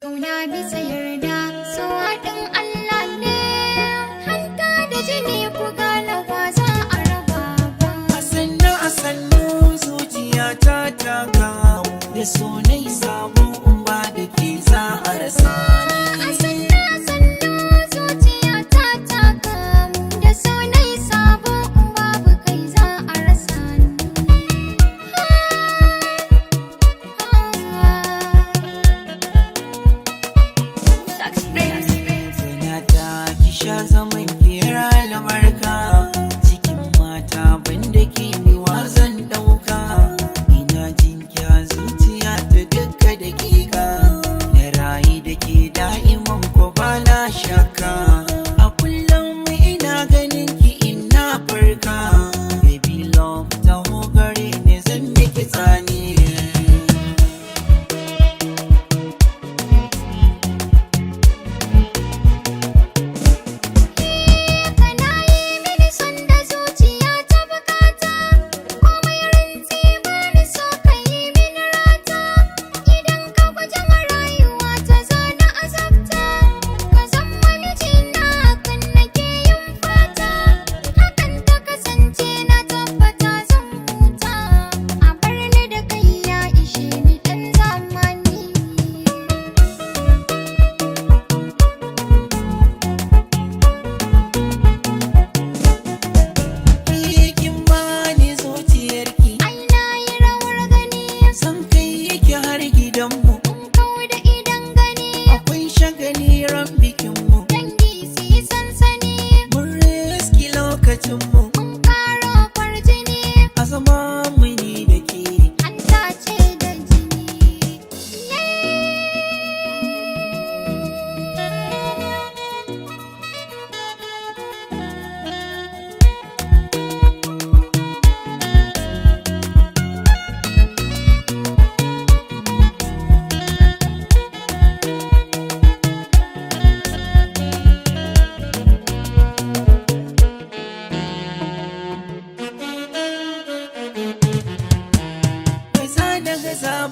Ƙauna bisa yarda, so haɗin Allah ne, hanta da jini ku gane ba za a raba ba. A sannu zuciya ta kawo da so nai sabo in ba da ke za a rasa ni. A sannu zuciya ta kawo da so nai sabo in babu kai za a rasa ni. Sha zaman kera albarka cikin mata banda ke miwa zan dauka ina jin kya zuciya ta dukka dakika na rayu da ke da'iman ko ba na shakka a kullum ina ganin ki ina farka baby love ta gare ne zan miki tsani.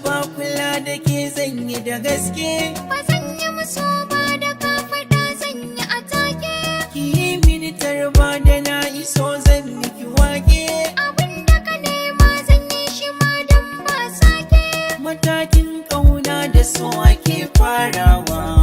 Ba kula da ke zanyi da gaske ba zan yi musu ba da ka faɗa zan yi a take ki yi mini tarba da na iso zan miki wake abinda ka nema zan yi shi ma don ba sake matakin ƙauna da so ake farawa